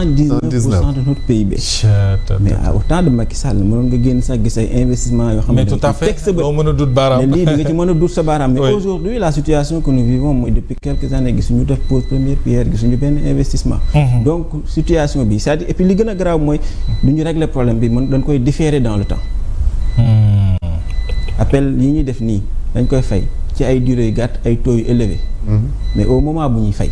119% de notre PIB. mais au temps de Macky Sall mënoon nga génn sax gis ay investissements yoo xam ne. mais tout à fait doo mën a dut baaraam. mais lii di nga ci mën a dut sa baaraam. mais aujourd'hui la situation que nous vivons mooy depuis quelques années gisuñu def pose première pierre gisuñu benn investissement. donc situation bi c'est-à-dire et puis li gën a grave mooy du ñu régler problème bi mën dañ koy différer dans le temps. appel yi ñuy def nii dañ koy fay ci ay durées yu gàtt ay taux yu élevés. mais au moment bu ñuy fay.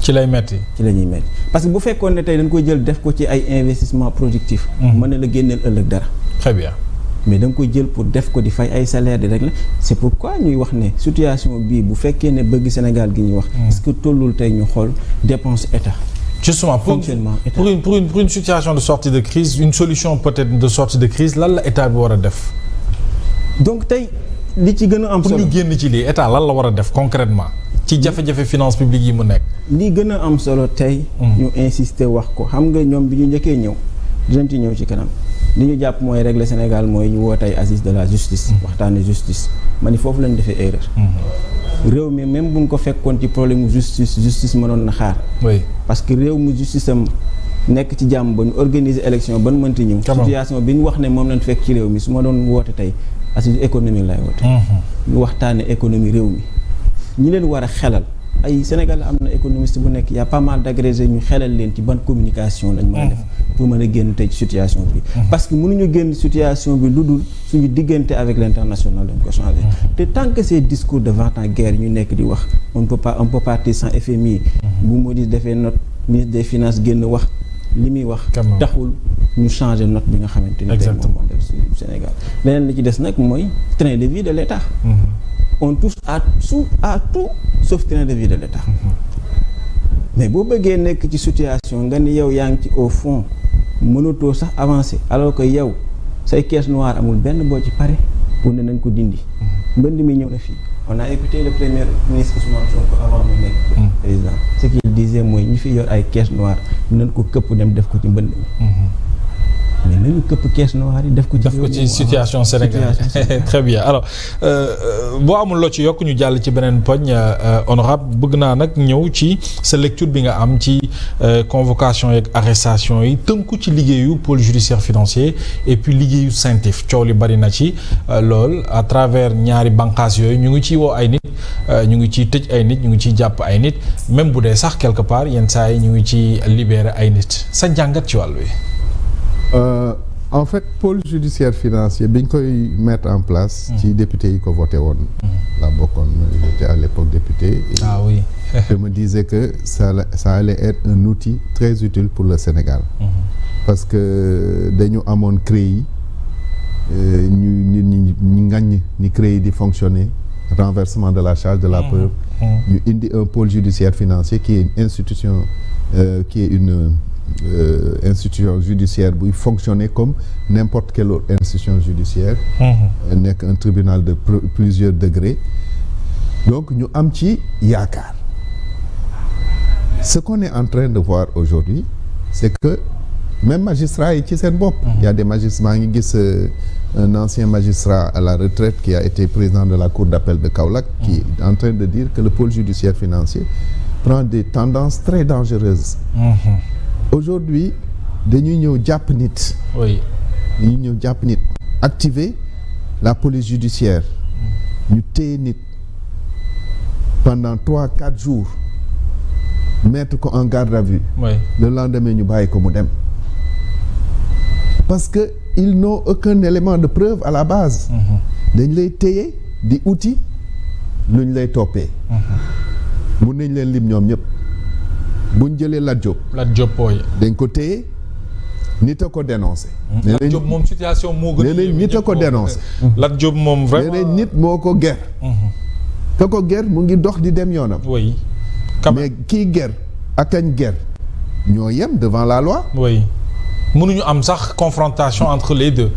ci lay metti ci la ñuy metti parce que bu fekkoon ne tey dañ koy jël def ko ci ay investissement productif. mën na la génneel ëllëg dara. très bien. mais da nga koy jël pour def ko di fay ay salaire di régler c'est pourquoi ñuy wax ne situation bii bu fekkee ne bëgg Sénégal gi ñuy wax. est-ce que tollul tey ñu xool dépense état. justement pour une situation de sortie de crise une solution peut-être de sortie de crise lan la état bi war a def. donc tey li ci gën a am solo pour ñu génn ci lii état lan la war a def concrètement ci jafe-jafe finance publique yi mu nekk. li gën a am solo tey. ñu insister wax ko xam nga ñoom bi ñu njëkkee ñëw dinañ ci ñëw ci kanam li ñu jàpp mooy régler Sénégal mooy ñu woo tey assise de la justice. waxtaane justice ma ni foofu lañ defee erreur. réew mi même buñ ko fekkoon ci problème mu justice mënoon na xaar. oui parce que réew mu justice am nekk ci jàmm ba ñu organiser élection ba ñu mënti ñëw. situation bi ñu wax ne moom lañ fekk ci réew mi su ma doon woote tey assise économique lay woote. ñu waxtaane économie réew mi ñi leen war a xelal ay Sénégal am na économiste bu nekk y a pas mal d'agrégés ñu xelal leen ci ban communication lañ mën a def pour mën a génn tey ci situation bi. parce que mënuñu génn situation bi lu dul suñu diggante avec l'international dañ ko changer. te tant que ces discours de vent-en-guerre ñu nekk di wax on peut partir sans FMI. bu Moody's defee note ministre des finances génn wax li muy wax. taxul ñu changer note bi nga xamante ni. exactement tey moom moo def ci Sénégal. leneen li ci des nag mooy train de vie de l'État. on touche à tout sauf train de vie de l'État. mais boo bëggee nekk ci situation nga ni yow yaa ngi ci au fond mënatoo sax avancer alors que yow say caisse noire amul benn boo ci pare pour ne nañ ko dindi. mbënd mi ñëw na fii on a écouté le premier ministre Ousmane Sonko avant muy nekk président ce qu'il disait mooy ñi fi yor ay caisse noire nañ ko këpp dem def ko ci mbënd mi. mais nañu këpp caisse noire yi def ko ci situation Sénégal très bien alors boo amul loo ci yokk ñu jàll ci beneen poñ honorable bëgg naa nag ñëw ci sa lecture bi nga am ci convocation yeeg arrestation yi tënku ci liggéeyu pôle judiciaire financier et puis liggéeyu CENTIF coow li bari na ci lool à travers ñaari bànqaas yooyu ñu ngi ciy woo ay nit ñu ngi ciy tëj ay nit ñu ngi ciy jàpp ay nit même bu dee sax quelque part yenn saa yi ñu ngi ciy libérer ay nit sa jàngat ci wàll wi. En fait pôle judiciaire financier bi ñu koy mettre en place. ci député yi ko voté woon. la bokkoon j'étais à l'époque député. ah oui. je me disais que ça allait être un outil très utile pour le Sénégal. parce que dañu amoon CREI ñu nit ñi ñu ŋaññ ni CREI di fonctionner renversement de la charge de la preuve. ñu indi un pôle judiciaire financier qui est une institution qui est une institution judiciaire buy fonctionner comme n'importe quelle autre institution judiciaire nekk un tribunal de plusieurs degrés donc ñu am ci yaakaar ce qu'on est en train de voir aujourd'hui c'est que même magistrats yi ci seen bopp il y a des magistrats ngi gis un ancien magistrat à la retraite qui a été président de la cour d'appel de Kaolack qui est en train de dire que le pôle judiciaire financier prend des tendances très dangereuses. Aujourd'hui dañuy ñëw jàpp nit. oui dañuy ñëw jàpp nit. activer la police judiciaire. ñu téye nit pendant 3-4 jours mettre ko en garde à vue. oui le lendemain ñu bàyyi ko mu dem. parce que ils n'ont aucun élément de preuve à la base. dañ lay téye di uti luñ lay toppee. mun nañ leen lim ñoom ñëpp. buñ jëlee Lat Diop booy. dañ ko téye nit a ko dénoncé. Lat Diop moom situation moo gën a nee nañ nit a ko dénoncé. Lat Diop moom vraiment nee nañ nit moo ko ger. ka ko ger mu ngi dox di dem yoonam. oui. mais kii ger ak kañ ger ñoo yem devant la loi. oui mënuñu am sax confrontation entre les deux.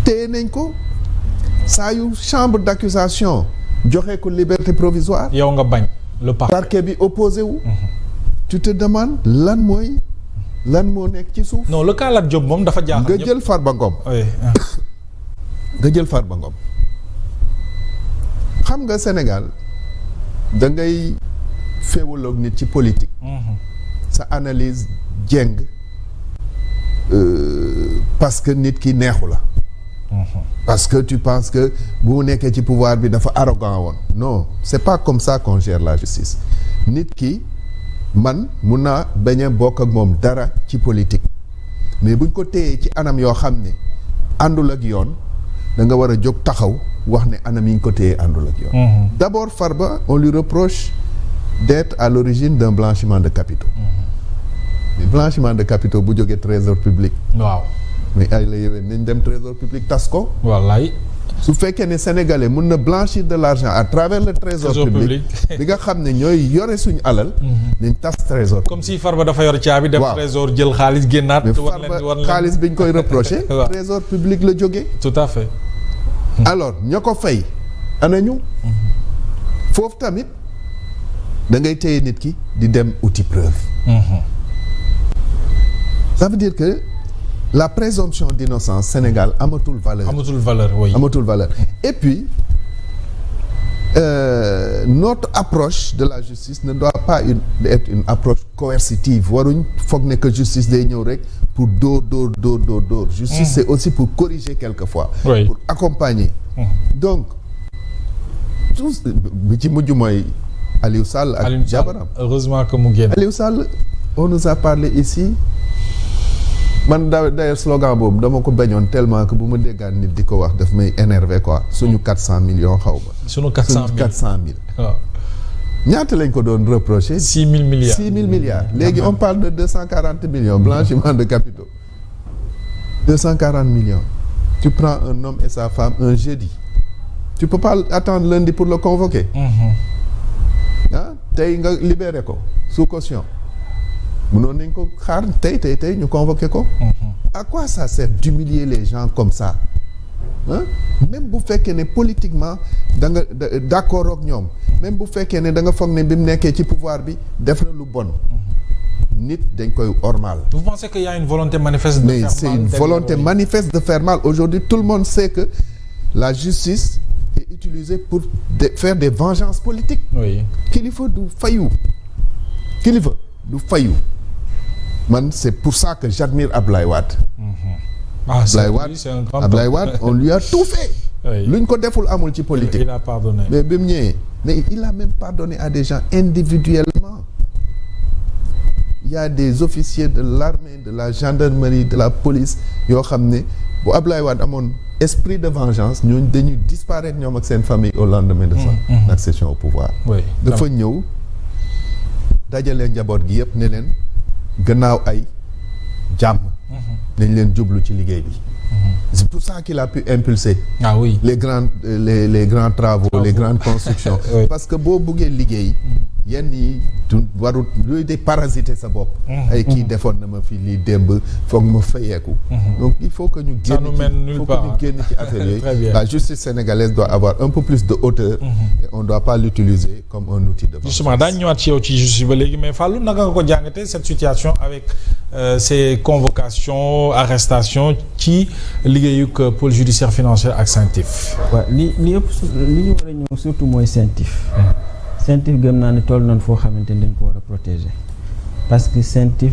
téye nañ ko saa yu chambre d'accusation joxe ko liberté provisoire. yow nga bañ le parquet bi opposé wu. tu te demandes lan moo nekk ci suuf. non le cas Lat Diop moom dafa jaaxal nga jël Farba Ngom. oui. nga jël Farba Ngom xam nga Sénégal da ngay féewaloog nit ci politique. sa analyse jéng parce que nit ki neexu la. Parce que tu penses que bu mu nekkee ci pouvoir bi dafa arrogant woon. Non, c'est pas comme ça qu'on gère la justice. Nit ki man mun naa bañ a bokk ak moom dara ci politique mais buñ ko téyee ci anam yoo xam ne àndul ak yoon da nga war a jóg taxaw wax ne anam yi ñu ko téyee àndul ak yoon. D'abord Farba on lui reproche d'être à l'origine d'un blanchiment de capitaux. Mais blanchiment de capitaux bu jógee trésor public. waaw. mais ay la yowee nañ dem trésor public tas ko. wallaay. su fekkee ne sénégalais mun na blanchir de l'argent à travers le trésor public bi nga xam ne ñooy yore suñu alal. nañ tas trésor. comme si Farba dafa yor caabi. def trésor jël xaalis génnaat. mais Farba xaalis bi ñu koy reproché. trésor public la jógee. tout à fait. alors ña ko fay anañu. foofu tamit da ngay téye nit ki di dem outil preuve. ça veut dire que la présomption d'innocence Sénégal amatul valeur. amatul valeur oui. amatul valeur et puis notre approche de la justice ne doit pas être une approche coercitive waruñ foog ne que justice day ñëw rek pour dóor. justice c'est aussi pour corriger quelquefois. Oui. pour accompagner. donc tous bi ci mujj mooy Aliou Sall ak jabaram. heureusement que mu génn. Aliou Sall on nous a parlé ici. man d'ailleurs slogan boobu dama ko bañoon tellement que bu ma déggaan nit di ko wax daf may énervé quoi suñu 400 millions xaw ma. suñu 400 000 waaw. ñaata lañ ko doon reproché. 6 000 milliards 6 000 milliards. léegi on parle de 240 millions blanchiment de capitaux. 240 millions. tu prends un homme et sa femme un jeudi. tu peux pas attendre lundi pour le convoquer. ah tey nga libéré ko sous caution. mënoon nañ ko xaar tey ñu convoqué ko. À quoi ça sert d'humilier les gens comme ça hein? Même bu fekkee ne politiquement da nga d'accord ak ñoom. même bu fekkee ne da nga foog ne bi mu nekkee ci pouvoir bi def na lu bon. nit dañ koy ormal. Vous pensez qu'il y a une volonté manifeste de faire mal? Mais c'est une volonté manifeste de faire mal. Aujourd'hui tout le monde sait que la justice est utilisée pour faire des vengeances politiques. Oui. Kilifa du fayu. Man, c'est pour ça que j'admire Abdoulaye Wade. Abdoulaye Wade, on lui a tout fait. Luñ ko deful amul ci politique. Il a pardonné. Mais bi mu ñëwee, mais il a même pardonné à des gens individuellement. Il y a des officiers de l'armée, de la gendarmerie, de la police yoo xam ne bu Abdoulaye Wade amoon esprit de vengeance ñooñu dañuy disparaître ñoom ak seen famille au lendemain de son accession au pouvoir. Dafa ñëw dajale njaboot gi yëpp ne leen gannaaw ay jàmm nañ leen jublu ci liggéey bi. C'est pour ça qu'il a pu impulser les grands travaux, les grandes constructions. Parce que boo buggee liggéey yenn yi du warut yooyu de parasiter sa bopp. ay kii defoon na ma fi lii démb foog ma fayeeku. Donc il faut que ñu génn ci affaire yooyu. La justice sénégalaise doit avoir un peu plus de hauteur. Et on doit pas l'utiliser comme un outil de vengeance. Justement daañu ñëwaat ci yow ci justice ba léegi mais Fallou naka nga ko jàngatee cette situation avec ces convocations arrestations ci liggéeyu pôle judiciaire financier ak CENTIF. waaw li ëpp li ñu war a ñëw surtout mooy CENTIF. CENTIF gëm naa ne toll nañ foo xamante ni dañ ko war a protéger parce que CENTIF